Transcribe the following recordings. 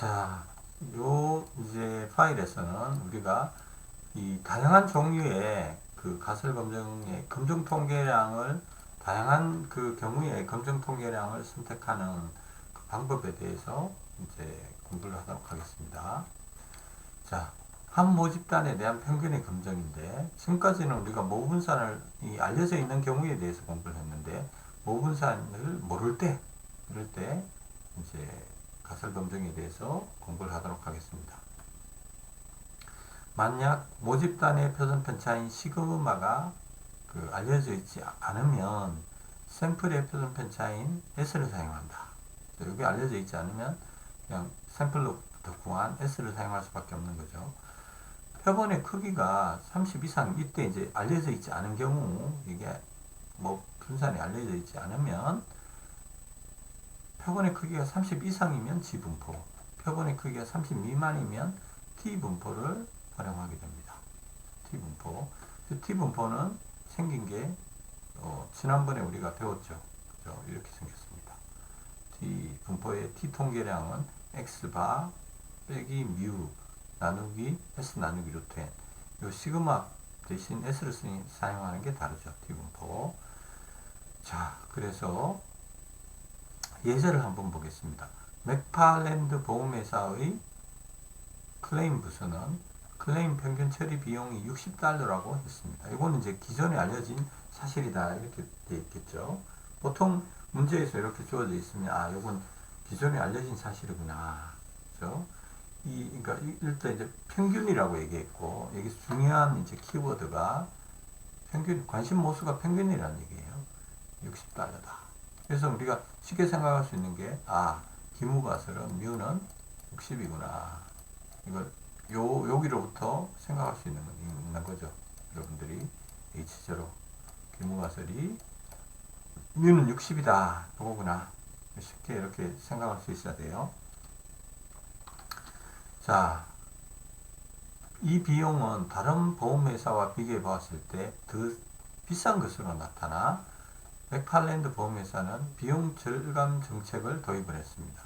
자, 요 이제 파일에서는 우리가 이 다양한 종류의 그 가설 검정의 검정 통계량을 다양한 그 경우의 검정 통계량을 선택하는 그 방법에 대해서 이제 공부를 하도록 하겠습니다. 자, 한 모집단에 대한 평균의 검정인데 지금까지는 우리가 모분산을 알려져 있는 경우에 대해서 공부를 했는데 모분산을 모를 때 이럴 때 이제 가설 검정에 대해서 공부를 하도록 하겠습니다. 만약 모집단의 표준 편차인 시그마가 알려져 있지 않으면 샘플의 표준 편차인 S를 사용한다. 여기 알려져 있지 않으면 그냥 샘플로부터 구한 S를 사용할 수밖에 없는 거죠. 표본의 크기가 30 이상, 이때 이제 알려져 있지 않은 경우, 이게 뭐 분산이 알려져 있지 않으면 표본의 크기가 30 이상이면 G분포, 표본의 크기가 30 미만이면 T분포를 활용하게 됩니다. T분포. T분포는 생긴 게 지난번에 우리가 배웠죠. 그죠? 이렇게 생겼습니다. T분포의 T통계량은 X바 빼기 뮤 나누기 S 나누기 루트 N. 요 시그마 대신 S를 사용하는 게 다르죠. T분포. 자, 그래서 예제를 한번 보겠습니다. 맥파랜드 보험회사의 클레임 부수는 클레임 평균 처리 비용이 $60라고 했습니다. 이거는 이제 기존에 알려진 사실이다 이렇게 되어 있겠죠. 보통 문제에서 이렇게 주어져 있으면 이건 기존에 알려진 사실이구나. 그렇죠? 그러니까 일단 이제 평균이라고 얘기했고 여기서 중요한 이제 키워드가 평균 관심 모수가 평균이라는 얘기예요. $60다. 그래서 우리가 쉽게 생각할 수 있는 게 기무가설은 뮤는 60이구나. 이걸 여기로부터 생각할 수 있는 거죠. 여러분들이 H0 기무가설이 뮤는 60이다. 요거구나. 쉽게 이렇게 생각할 수 있어야 돼요. 자, 이 비용은 다른 보험회사와 비교해 봤을 때 더 비싼 것으로 나타나 맥팔랜드 보험회사는 비용 절감 정책을 도입을 했습니다.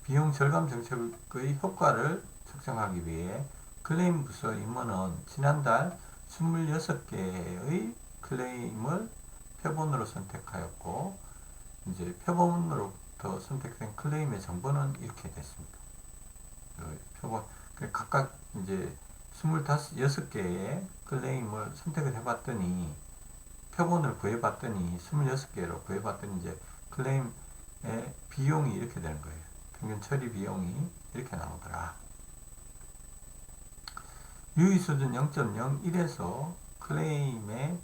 비용 절감 정책의 효과를 측정하기 위해 클레임 부서 임원은 지난달 26개의 클레임을 표본으로 선택하였고 이제 표본으로부터 선택된 클레임의 정보는 이렇게 됐습니다. 표본 각각 이제 26개의 클레임을 선택을 해봤더니 표본을 구해봤더니 26개로 구해봤더니 이제 클레임의 비용이 이렇게 되는 거예요. 평균 처리 비용이 이렇게 나오더라. 유의 수준 0.01에서 클레임의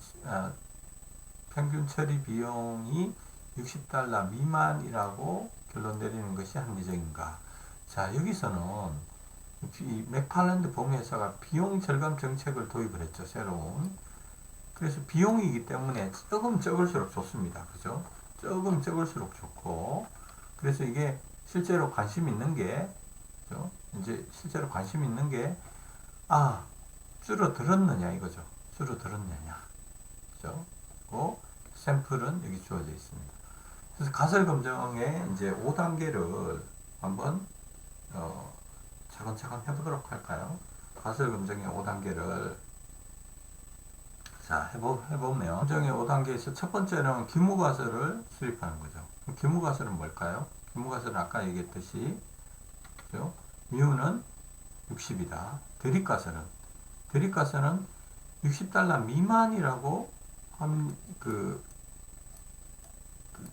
평균 처리 비용이 $60 미만이라고 결론 내리는 것이 합리적인가? 자, 여기서는 이 맥팔랜드 보험회사가 비용 절감 정책을 도입을 했죠. 새로운. 그래서 비용이기 때문에 조금 적을수록 좋습니다. 그죠? 조금 적을수록 좋고, 그래서 이게 실제로 관심 있는 게, 그죠? 이제 실제로 관심 있는 게, 줄어들었느냐 이거죠. 줄어들었느냐. 그죠? 그 샘플은 여기 주어져 있습니다. 그래서 가설 검정의 이제 5단계를 한번, 차근차근 해보도록 할까요? 가설 검정의 5단계를 자, 해보면 검정의 5단계에서 첫 번째는 기무가설을 수립하는 거죠. 기무가설은 뭘까요? 기무가설은 아까 얘기했듯이 그죠? 뮤는 60이다. 대립가설은 $60 미만이라고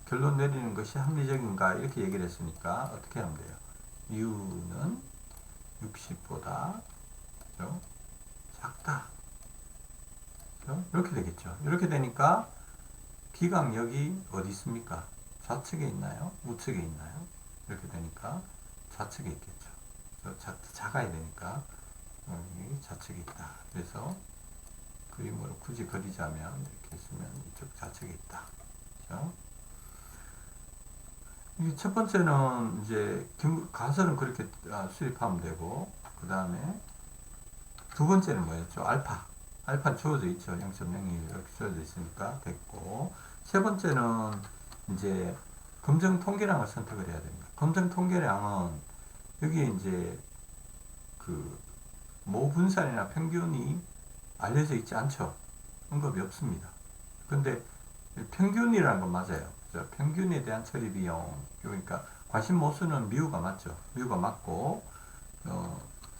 결론 내리는 것이 합리적인가 이렇게 얘기를 했으니까 어떻게 하면 돼요? 뮤는 60보다 그죠? 작다. 이렇게 되겠죠. 이렇게 되니까 기강력이 어디 있습니까? 좌측에 있나요? 우측에 있나요? 이렇게 되니까 좌측에 있겠죠. 작아야 되니까 여기 좌측에 있다. 그래서 그림으로 굳이 그리자면 이렇게 있으면 이쪽 좌측에 있다. 그렇죠? 첫 번째는 이제 가설은 그렇게 수립하면 되고 그 다음에 두 번째는 뭐였죠? 알파는 주어져 있죠. 0.01 이렇게 주어져 있으니까 됐고 세 번째는 이제 검정 통계량을 선택을 해야 됩니다. 검정 통계량은 여기에 이제 모분산이나 평균이 알려져 있지 않죠. 언급이 없습니다. 근데 평균이라는 건 맞아요. 그죠? 평균에 대한 처리 비용. 그러니까 과신모수는 미우가 맞죠. 미우가 맞고,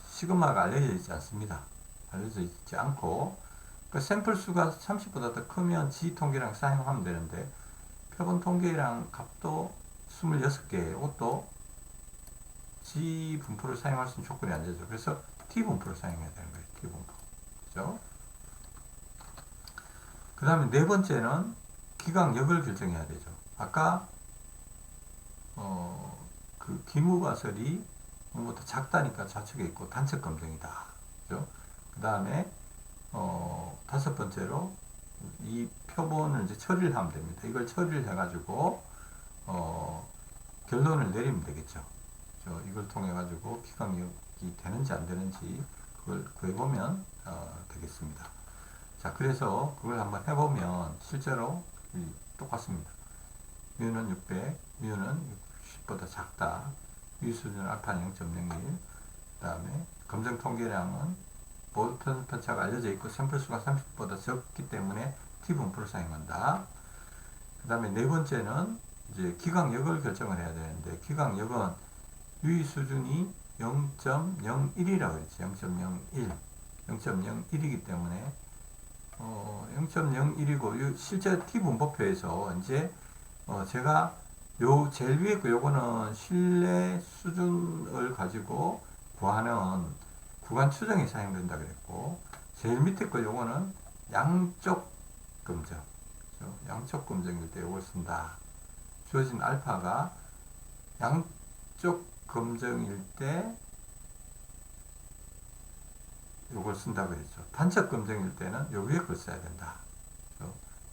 시그마가 알려져 있지 않습니다. 알려져 있지 않고, 그 샘플 수가 30보다 더 크면 G 통계량 사용하면 되는데, 표본 통계량 값도 26개, 이것도 G 분포를 사용할 수 있는 조건이 안 되죠. 그래서 T 분포를 사용해야 되는 거예요. T 분포. 그죠? 그 다음에 네 번째는 기강력을 결정해야 되죠. 아까 기무가설이 뭐부터 작다니까 좌측에 있고 단측 검정이다. 그죠? 그 다음에 다섯 번째로 이 표본을 이제 처리를 하면 됩니다. 이걸 처리를 해가지고 결론을 내리면 되겠죠. 이걸 통해 가지고 기강력이 되는지 안 되는지 그걸 구해보면 되겠습니다. 자, 그래서 그걸 한번 해보면 실제로 똑같습니다. 뮤는 600, 뮤는 60보다 작다. 뮤 수준 알파는 0.01. 그 다음에 검정 통계량은 보통 편차가 알려져 있고 샘플 수가 30보다 적기 때문에 T 분포를 사용한다. 그 다음에 네 번째는 이제 기강력을 결정을 해야 되는데 기강력은 유의 수준이 0.01이라고 했지. 0.01. 0.01이기 때문에 0.01이고 실제 T 분포표에서 이제 제가 요 제일 위에 거 요거는 신뢰 수준을 가지고 구하는 구간 추정에 사용된다 그랬고 제일 밑에 거 요거는 양쪽 검정. 그렇죠? 양쪽 검정일 때 요걸 쓴다. 주어진 알파가 양쪽 검정일 때 요걸 쓴다 그랬죠. 단측 검정일 때는 요 위에 걸 써야 된다.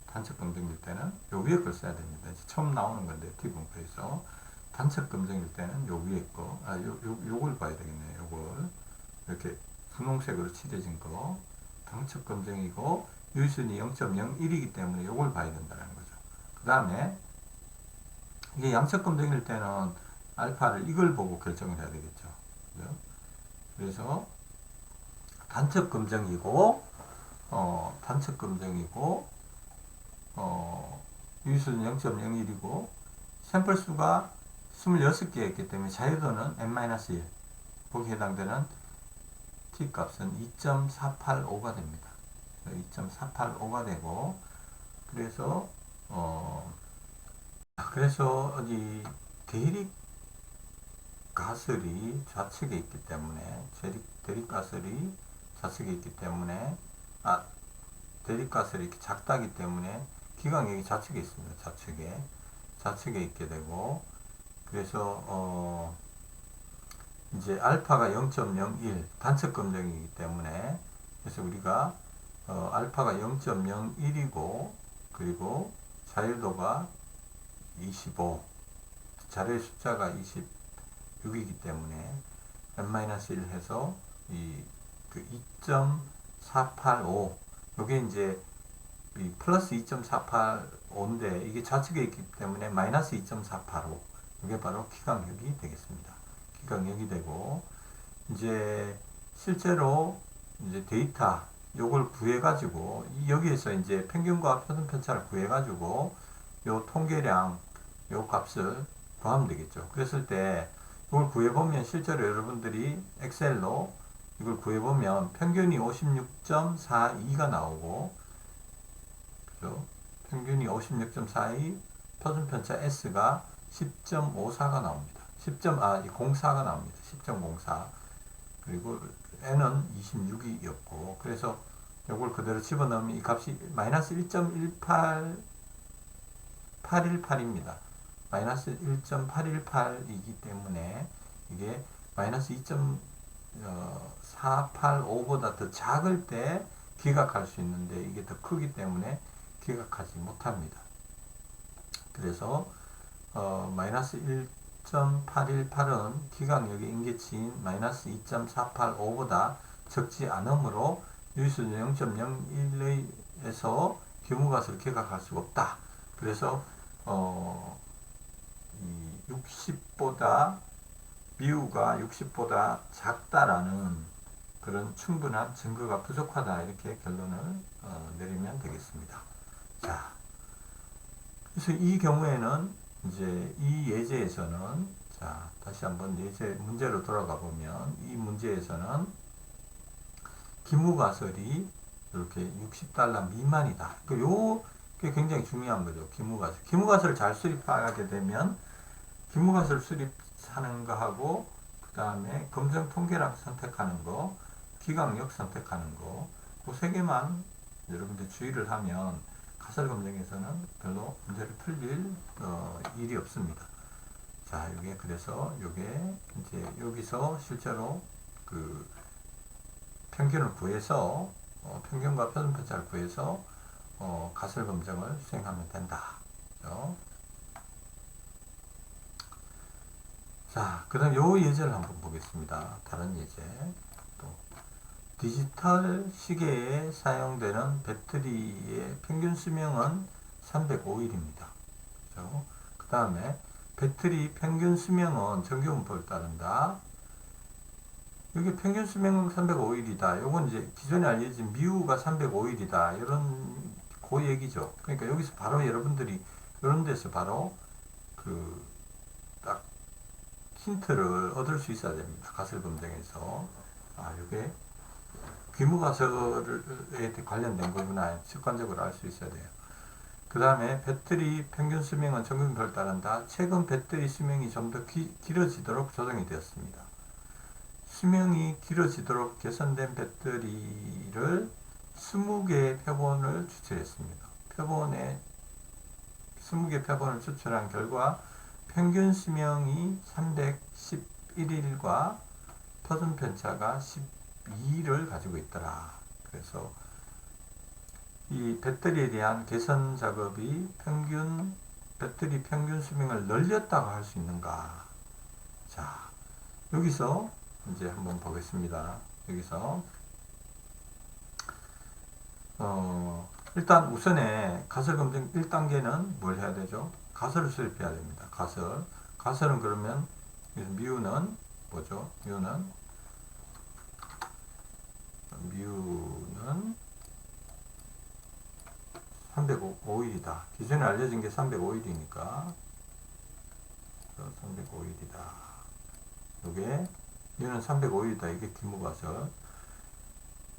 단측 검정일 때는 요 위에 걸 써야 됩니다. 이제 처음 나오는 건데 T 분포에서 단측 검정일 때는 요 위에 거, 요걸 봐야 되겠네요. 요걸 이렇게 분홍색으로 칠해진 거 단측 검정이고 유의순이 0.01이기 때문에 요걸 봐야 된다는 거죠. 그 다음에 이게 양측 검정일 때는 알파를 이걸 보고 결정을 해야 되겠죠. 그죠? 그래서 단측 검정이고 단측 검정이고 유의수는 0.01이고 샘플 수가 26개였기 때문에 자유도는 n-1 거기에 해당되는 t 값은 2.485가 됩니다. 2.485가 되고 그래서 이 대립 가설이 좌측에 있기 때문에 대립 가설이 좌측에 있기 때문에 대립 가설이 이렇게 작다기 때문에 기강력이 좌측에 있습니다. 좌측에 있게 되고 그래서 이제 알파가 0.01 단측 검정이기 때문에 그래서 우리가 알파가 0.01이고 그리고 자유도가 25 자료의 숫자가 26이기 때문에 n-1 해서 그 2.485 요게 이제 플러스 2.485인데 이게 좌측에 있기 때문에 마이너스 2.485 이게 바로 기강력이 되겠습니다. 기강력이 되고 이제 실제로 이제 데이터 요걸 구해 가지고 여기에서 이제 평균과 표준 편차를 구해 가지고 요 통계량 요 값을 구하면 되겠죠. 그랬을 때 이걸 구해 보면 실제로 여러분들이 엑셀로 이걸 구해 보면 평균이 56.42가 나오고 그죠? 평균이 56.42 표준 편차 S가 10.54가 나옵니다. 04가 나옵니다. 10.04 그리고 N은 26이었고 그래서 이걸 그대로 집어넣으면 이 값이 마이너스 1.818입니다. 마이너스 1.818이기 때문에 이게 마이너스 2.485보다 더 작을 때 기각할 수 있는데 이게 더 크기 때문에 기각하지 못합니다. 그래서 마이너스 1.818은 기각력의 임계치인 마이너스 2.485보다 적지 않으므로 유의수준 0.01에서 규모가설을 기각할 수가 없다. 그래서 이 60보다 미우가 60보다 작다라는 그런 충분한 증거가 부족하다 이렇게 결론을 내리면 되겠습니다. 자, 그래서 이 경우에는 이제 이 예제에서는 자 다시 한번 예제 문제로 돌아가 보면 이 문제에서는 기무가설이 이렇게 60달러 미만이다. 요게 굉장히 중요한 거죠. 기무가설. 기무가설을 잘 수립하게 되면 기무가설 수립하는 거하고 그 다음에 검정 통계랑 선택하는 거, 기강력 선택하는 거, 그 세 개만 여러분들 주의를 하면 가설 검증에서는 별로 문제를 풀릴 일이 없습니다. 자, 요게 그래서 요게 이제 여기서 실제로 그 평균을 구해서 평균과 표준편차를 구해서 가설 검증을 수행하면 된다. 그렇죠? 자, 그 다음 요 예제를 한번 보겠습니다. 다른 예제. 또 디지털 시계에 사용되는 배터리의 평균 수명은 305일입니다. 그렇죠? 그 다음에 배터리 평균 수명은 정규분포를 따른다. 여기 평균 수명은 305일이다. 요건 이제 기존에 알려진 미우가 305일이다. 이런 그 얘기죠. 그러니까 여기서 바로 여러분들이 이런 데서 바로 그 딱 힌트를 얻을 수 있어야 됩니다. 가설 검증에서. 아, 이게 귀무가설에 관련된 거구나. 직관적으로 알 수 있어야 돼요. 그 다음에 배터리 평균 수명은 정규분포를 따른다. 최근 배터리 수명이 좀 더 길어지도록 조정이 되었습니다. 수명이 길어지도록 개선된 배터리를 20개의 표본을 추출했습니다. 20개 표본을 추출한 결과 평균 수명이 311일과 표준편차가 12를 가지고 있더라. 그래서 이 배터리에 대한 개선 작업이 배터리 평균 수명을 늘렸다고 할 수 있는가? 자, 여기서 이제 한번 보겠습니다. 여기서 일단 우선에 가설 검증 1단계는 뭘 해야 되죠? 가설을 수립해야 됩니다. 가설은 그러면 미우는 뭐죠? 미우는 305일이다. 기존에 알려진 게 305일이니까 305일이다. 요게 얘는 305일이다. 이게 기무가설.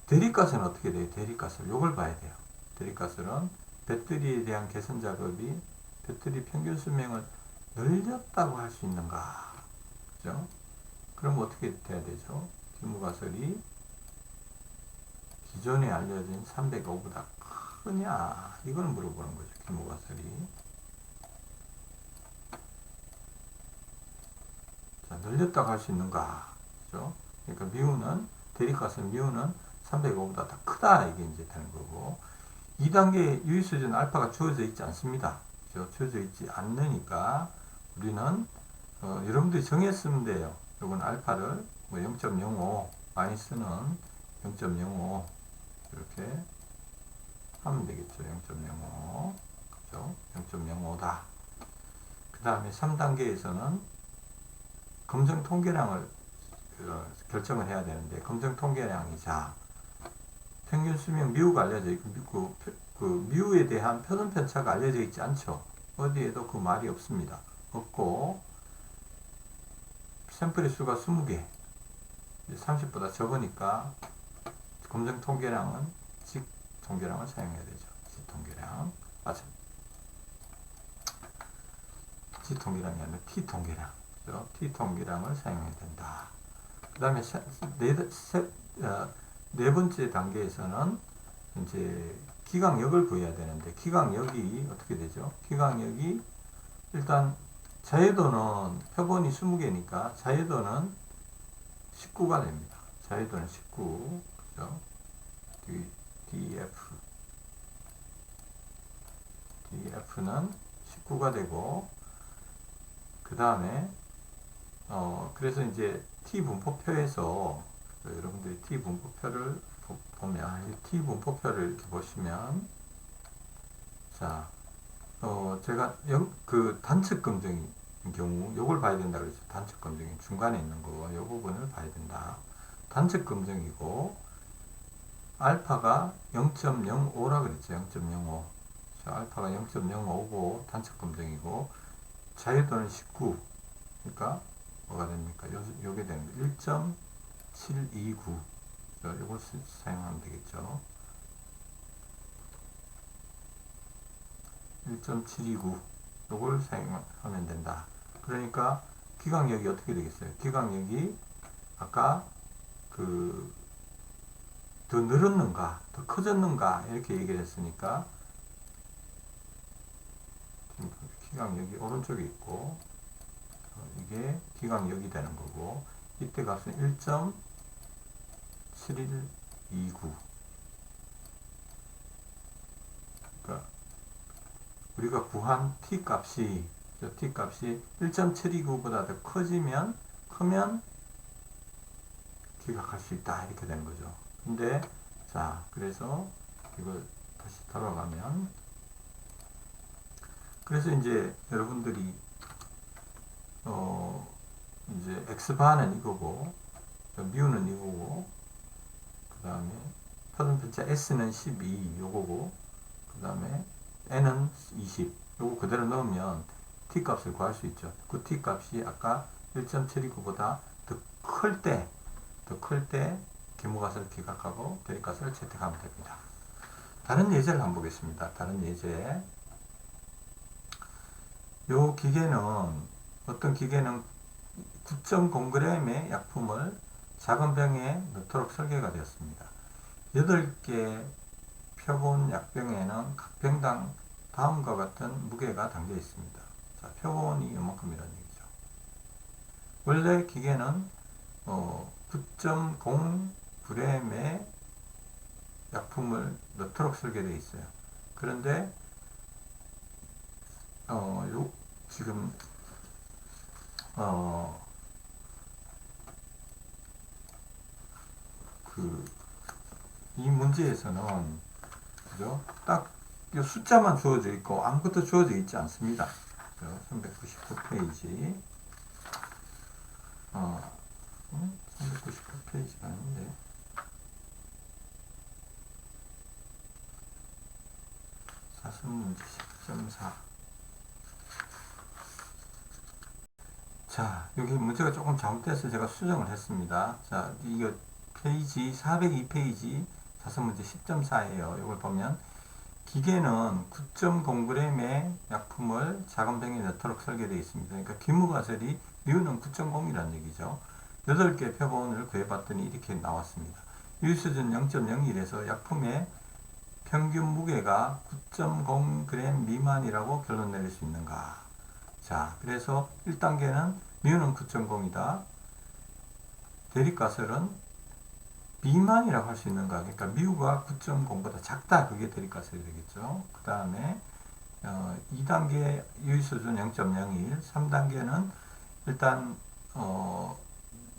대립가설은 어떻게 돼요? 대립가설. 요걸 봐야 돼요. 대립가설은 배터리에 대한 개선 작업이 배터리 평균 수명을 늘렸다고 할 수 있는가? 그죠? 그럼 어떻게 돼야 되죠? 기무가설이 기존에 알려진 305보다 크냐? 이걸 물어보는 거죠. 기무가설이. 자, 늘렸다고 할 수 있는가? 그죠? 그러니까 미우는, 대립가설 미우는 305보다 더 크다. 이게 이제 되는 거고. 2단계 유의수준 알파가 주어져 있지 않습니다. 그죠? 주어져 있지 않으니까 우리는, 여러분들이 정했으면 돼요. 요건 알파를 뭐 0.05, 마이너스는 0.05 이렇게 하면 되겠죠. 0.05. 그죠? 0.05다. 그 다음에 3단계에서는 검정 통계량을 결정을 해야 되는데, 검정 통계량이 자, 평균 수명 미우가 알려져 있고, 그 미우에 대한 표준 편차가 알려져 있지 않죠. 어디에도 그 말이 없습니다. 없고, 샘플의 수가 20개, 30보다 적으니까, 검정 통계량은 직 통계량을 사용해야 되죠. 직 통계량. 직 통계량이 아니라 T 통계량. 그죠? T 통계량을 사용해야 된다. 그 다음에 네 번째 단계에서는 이제 기강력을 구해야 되는데, 기강력이 어떻게 되죠? 기강력이 일단 자유도는 표본이 20개니까 자유도는 19가 됩니다. 자유도는 19. 그죠? DF는 19가 되고, 그 다음에 그래서 이제 T 분포표에서 여러분들이 T 분포표를 보면, 이 T 분포표를 이렇게 보시면, 자, 제가 그 단측 검증이 경우 요걸 봐야 된다 그랬죠. 단측 검증이 중간에 있는 거, 요 부분을 봐야 된다. 단측 검증이고 알파가 0.05라 그랬죠. 0.05. 자, 알파가 0.05고 단측 검증이고 자유도는 19. 그러니까 뭐가 됩니까? 요게 됩니다. 1.729. 요걸 사용하면 되겠죠. 1.729. 요걸 사용하면 된다. 그러니까 기강력이 어떻게 되겠어요? 기강력이 아까 더 늘었는가, 더 커졌는가 이렇게 얘기를 했으니까 기강력이 오른쪽에 있고 이게 기강력이 되는 거고 이때 값은 1.7129. 그러니까 우리가 구한 t 값이 1.729보다 더 크면 기각할 수 있다 이렇게 되는 거죠. 근데 자 그래서 이걸 다시 돌아가면 그래서 이제 여러분들이 이제 x바는 이거고 미우는 이거고 그 다음에 표준편차 s는 12 요거고 그 다음에 n은 20 요거 그대로 넣으면 t 값을 구할 수 있죠. 그 t 값이 아까 1.729보다 더 클 때 기무가설을 기각하고 대립가설을 채택하면 됩니다. 다른 예제를 한번 보겠습니다. 다른 예제. 요 기계는 어떤 기계는 9.0g의 약품을 작은 병에 넣도록 설계가 되었습니다. 8개 표본 약병에는 각 병당 다음과 같은 무게가 담겨 있습니다. 자, 표본이 이만큼이라는 얘기죠. 원래 기계는 9.0g의 약품을 넣도록 설계되어 있어요. 그런데 지금 이 문제에서는 그죠? 딱 숫자만 주어져 있고 아무것도 주어져 있지 않습니다. 399페이지 399페이지가 아닌데 4선문제 10.4. 자, 여기 문제가 조금 잘못돼서 제가 수정을 했습니다. 자, 이거 페이지 402페이지 4선문제 10.4예요. 이걸 보면 기계는 9.0g의 약품을 작은 병에 넣도록 설계되어 있습니다. 그러니까 기무가설이 미우는 9.0이라는 얘기죠. 8개 표본을 구해봤더니 이렇게 나왔습니다. 유수준 0.01에서 약품의 평균 무게가 9.0g 미만이라고 결론 내릴 수 있는가? 자, 그래서 1단계는 미우는 9.0이다. 대립가설은 미만이라고 할 수 있는가? 그러니까 미우가 9.0보다 작다. 그게 대립가설이 되겠죠. 그 다음에 2단계 유의수준 0.01, 3단계는 일단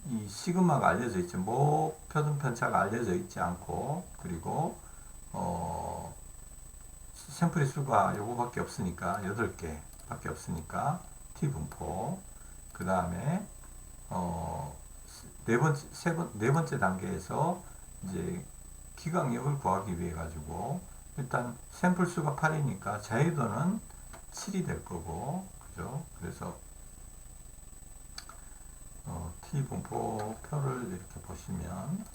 이 시그마가 알려져 있죠. 표준 편차가 알려져 있지 않고 그리고 샘플의 수가 요거밖에 없으니까 8개 밖에 없으니까 T분포 그 다음에 네 번째 단계에서 이제 기강력을 구하기 위해 가지고 일단 샘플 수가 8이니까 자유도는 7이 될 거고 그죠? 그래서 T분포 표를 이렇게 보시면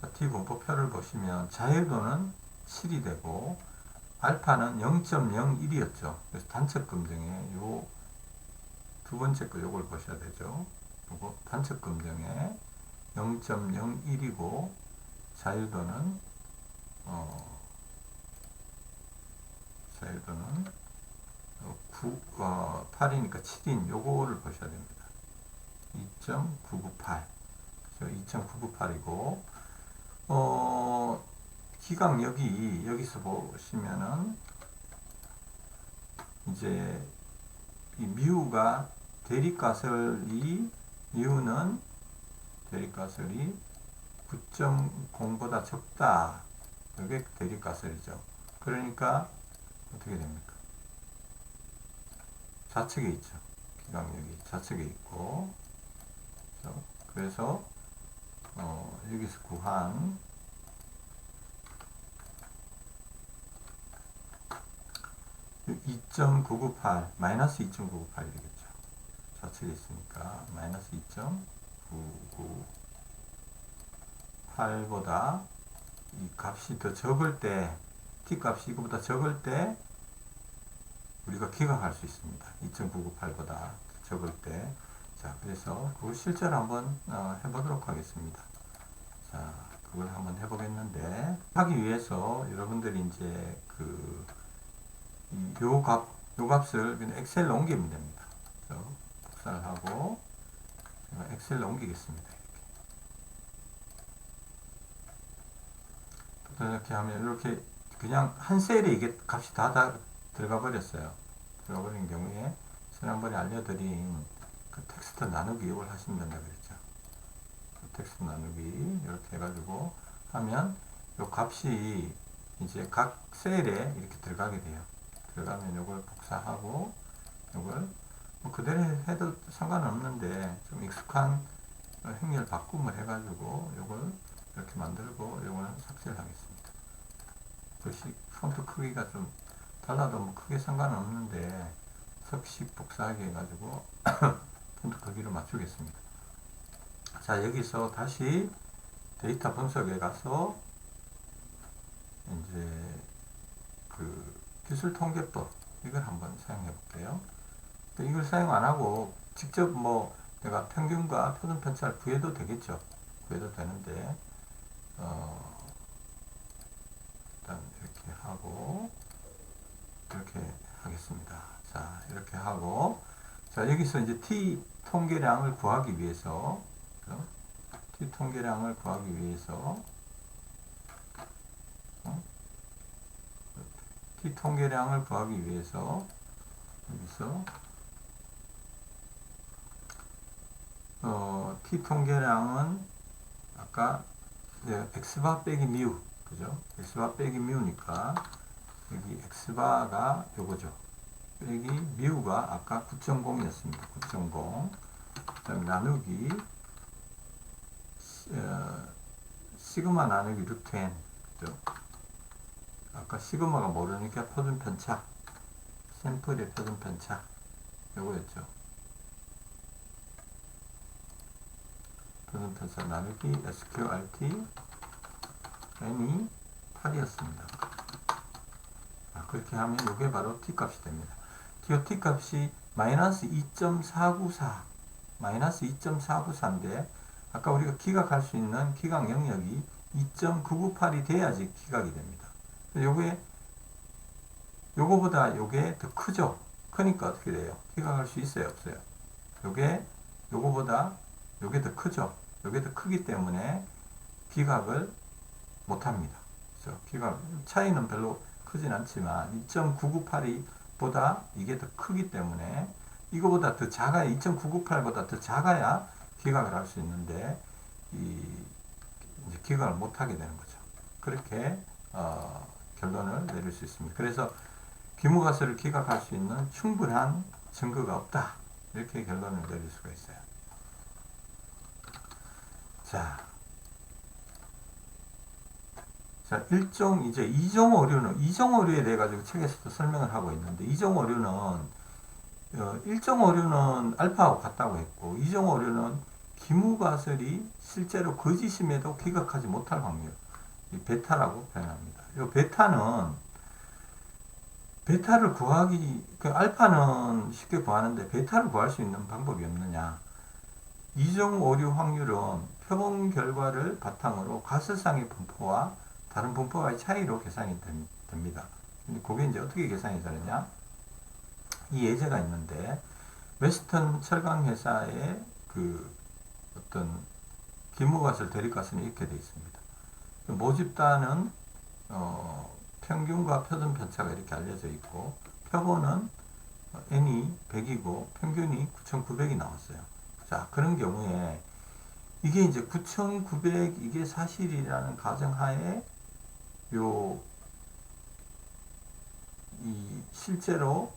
자, T분포 표를 보시면 자유도는 7이 되고 알파는 0.01이었죠. 그래서 단측 검증에 요 두 번째 거 요걸 보셔야 되죠. 요거 단측 검증에 0.01이고 자유도는 8이니까 7인 요거를 보셔야 됩니다. 2.998 2.998이고 기강력이 여기서 보시면은 이제 이 미우가 미우는 대립가설이 9.0보다 적다. 이게 대립가설이죠. 그러니까 어떻게 됩니까? 좌측에 있죠. 기강력이 좌측에 있고, 그래서 여기서 구한 (2.998) 마이너스 2.998 되겠죠. 좌측에 있으니까 마이너스 2.998보다 이 값이 더 적을 때, t 값이 이거보다 적을 때 우리가 기각할 수 있습니다. 2.998보다 적을 때. 자, 그래서 그걸 실제로 한번 해보도록 하겠습니다. 자, 그걸 한번 해보겠는데, 하기 위해서 여러분들이 이제 요 값을 그냥 엑셀로 옮기면 됩니다. 복사를 하고 제가 엑셀로 옮기겠습니다. 이렇게 하면 이렇게 그냥 한 셀에 이게 값이 다 들어가 버렸어요. 들어가 버린 경우에 지난번에 알려드린 그 텍스트 나누기 이걸 하시면 된다 그랬죠. 텍스트 나누기 이렇게 해가지고 하면 이 값이 이제 각 셀에 이렇게 들어가게 돼요. 들어가면 이걸 복사하고 이걸 뭐 그대로 해도 상관은 없는데 좀 익숙한 행렬 바꿈을 해가지고 이걸 이렇게 만들고 이거는 삭제를 하겠습니다. 글씨 폰트 크기가 좀 달라도 뭐 크게 상관은 없는데 석식 복사하게 해가지고 폰트 크기를 맞추겠습니다. 자, 여기서 다시 데이터 분석에 가서 이제 기술 통계법 이걸 한번 사용해 볼게요. 이걸 사용 안 하고 직접 뭐 내가 평균과 표준 편차를 구해도 되겠죠. 구해도 되는데 일단 이렇게 하고 이렇게 하겠습니다. 자, 이렇게 하고 자, 여기서 이제 t 통계량을 구하기 위해서 t 통계량을 구하기 위해서 t 통계량을 구하기 위해서 여기서 t 통계량은 아까 x바 빼기 미우 그죠? x바 빼기 미우니까 여기 x바가 요거죠. 빼기 미우가 아까 9.0이었습니다. 9.0 그다음 나누기 시그마 나누기 루트 n 그죠? 아까 시그마가 모르니까 표준 편차 샘플의 표준 편차 요거였죠. 표준 편차 나누기 sqrt n이 8이었습니다. 그렇게 하면 이게 바로 t 값이 됩니다. t 값이 마이너스 2.494 마이너스 2.494인데 아까 우리가 기각할 수 있는 기각 영역이 2.998이 돼야지 기각이 됩니다. 요거보다 요게 더 크죠? 크니까 어떻게 돼요? 기각할 수 있어요? 없어요? 요거보다 요게 더 크죠? 요게 더 크기 때문에 기각을 못합니다. 그렇죠? 기각 차이는 별로 크진 않지만 2.998이 보다 이게 더 크기 때문에 이거보다 더 작아야 2.998보다 더 작아야 기각을 할 수 있는데 이제 기각을 못하게 되는 거죠. 그렇게 결론을 내릴 수 있습니다. 그래서 기무가설을 기각할 수 있는 충분한 증거가 없다. 이렇게 결론을 내릴 수가 있어요. 자, 이제 이종 오류에 대해 가지고 책에서도 설명을 하고 있는데, 이종 오류는, 일종 오류는 알파하고 같다고 했고, 이종 오류는 기무가설이 실제로 거짓임에도 기각하지 못할 확률, 이 베타라고 표현합니다. 이 베타를 구하기, 알파는 쉽게 구하는데, 베타를 구할 수 있는 방법이 없느냐. 이종 오류 확률은 표본 결과를 바탕으로 가설상의 분포와 다른 분포와의 차이로 계산이 됩니다. 근데 그게 이제 어떻게 계산이 되느냐? 이 예제가 있는데, 웨스턴 철강 회사의 어떤 기무가설 대립가설이 이렇게 되어 있습니다. 모집단은 평균과 표준 편차가 이렇게 알려져 있고, 표본은 n이 100이고 평균이 9,900이 나왔어요. 자, 그런 경우에 이게 이제 9,900 이게 사실이라는 가정하에 실제로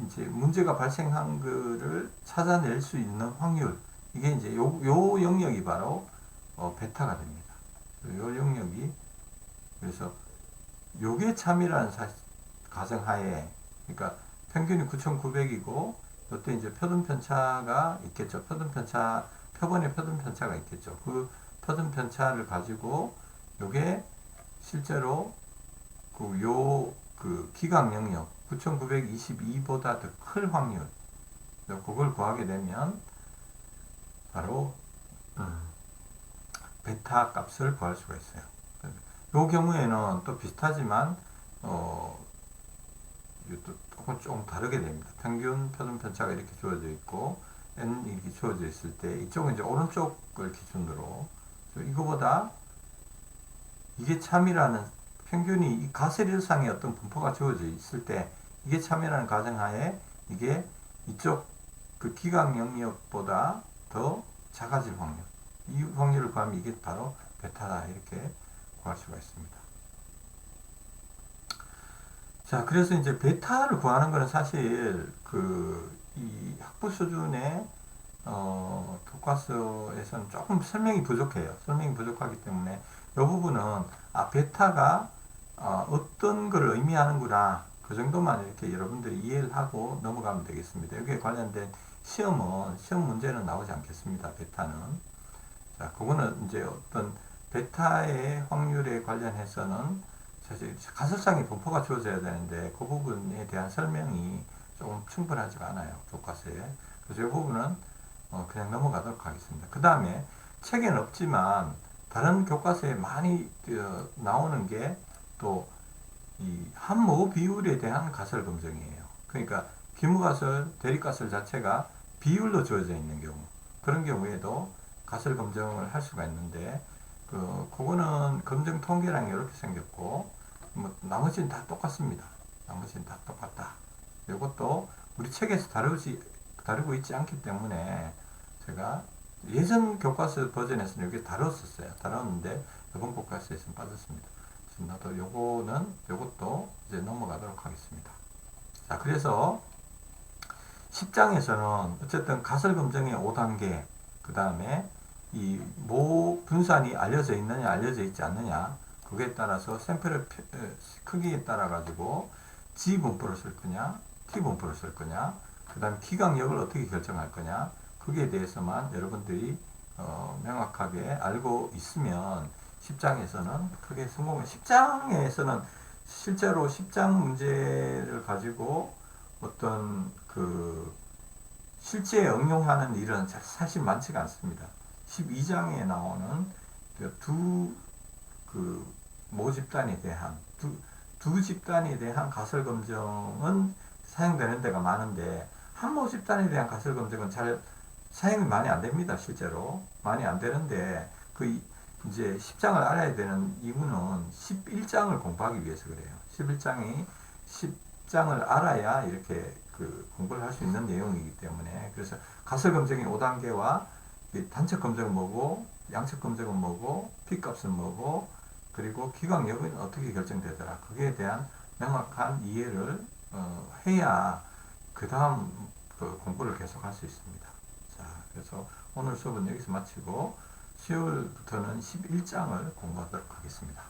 이제 문제가 발생한 거를 찾아낼 수 있는 확률, 이게 이제 요 영역이 바로 베타가 됩니다. 요 영역이, 그래서 요게 참이라는 가정하에, 그러니까 평균이 9,900이고 요때 이제 표준 편차가 있겠죠. 표본의 표준 편차가 있겠죠. 그 표준 편차를 가지고 요게 실제로 그 기각 영역 9,922보다 더 클 확률, 그걸 구하게 되면 바로 베타 값을 구할 수가 있어요. 이 경우에는 또 비슷하지만 조금 다르게 됩니다. 평균 표준 편차가 이렇게 주어져 있고 n 이렇게 주어져 있을 때 이쪽은 이제 오른쪽을 기준으로, 이거보다 이게 참이라는 평균이 이 가설일상의 어떤 분포가 주어져 있을 때 이게 참이라는 가정하에 이게 이쪽 그 기각 영역보다 더 작아질 확률, 이 확률을 구하면 이게 바로 베타다, 이렇게 구할 수가 있습니다. 자, 그래서 이제 베타를 구하는 것은 사실 이 학부 수준의 교과서에서는 조금 설명이 부족해요. 설명이 부족하기 때문에 이 부분은 베타가 어떤 걸 의미하는구나, 그 정도만 이렇게 여러분들이 이해를 하고 넘어가면 되겠습니다. 여기에 관련된 시험 문제는 나오지 않겠습니다. 베타는. 자, 그거는 이제 어떤 베타의 확률에 관련해서는 사실 가설상의 분포가 주어져야 되는데 그 부분에 대한 설명이 조금 충분하지가 않아요, 교과서에. 그래서 이 부분은 그냥 넘어가도록 하겠습니다. 그 다음에 책에는 없지만 다른 교과서에 많이 나오는 게 또 이 한모 비율에 대한 가설 검증이에요. 그러니까 기무가설, 대립가설 자체가 비율로 주어져 있는 경우, 그런 경우에도 가설 검증을 할 수가 있는데 그거는 검증 통계랑 이렇게 생겼고 나머지는 다 똑같습니다. 나머지는 다 똑같다. 이것도 우리 책에서 다루고 있지 않기 때문에 제가 예전 교과서 버전에서는 여기 다뤘는데 이번 교과서에서는 빠졌습니다. 나도 요것도 이제 넘어가도록 하겠습니다. 자, 그래서 10장에서는 어쨌든 가설 검증의 5단계, 그 다음에 이 모 분산이 알려져 있느냐 알려져 있지 않느냐, 그거에 따라서 샘플의 크기에 따라 가지고 G 분포를 쓸 거냐 T 분포를 쓸 거냐, 그 다음에 기각력을 어떻게 결정할 거냐, 거기에 대해서만 여러분들이 명확하게 알고 있으면 10장에서는 크게 성공을, 10장에서는 실제로 10장 문제를 가지고 어떤 실제 응용하는 일은 사실 많지가 않습니다. 12장에 나오는 모 집단에 대한 두 집단에 대한 가설 검증은 사용되는 데가 많은데 한모 집단에 대한 가설 검증은 잘 사용이 많이 안 됩니다. 실제로 많이 안 되는데 이제 10장을 알아야 되는 이유는 11장을 공부하기 위해서 그래요. 10장을 알아야 이렇게 공부를 할 수 있는 내용이기 때문에. 그래서 가설 검증의 5단계와 단적 검증은 뭐고, 양적 검증은 뭐고, P값은 뭐고, 그리고 기각력은 어떻게 결정되더라, 거기에 대한 명확한 이해를 해야 그 다음 공부를 계속할 수 있습니다. 자, 그래서 오늘 수업은 여기서 마치고 10월부터는 11장을 공부하도록 하겠습니다.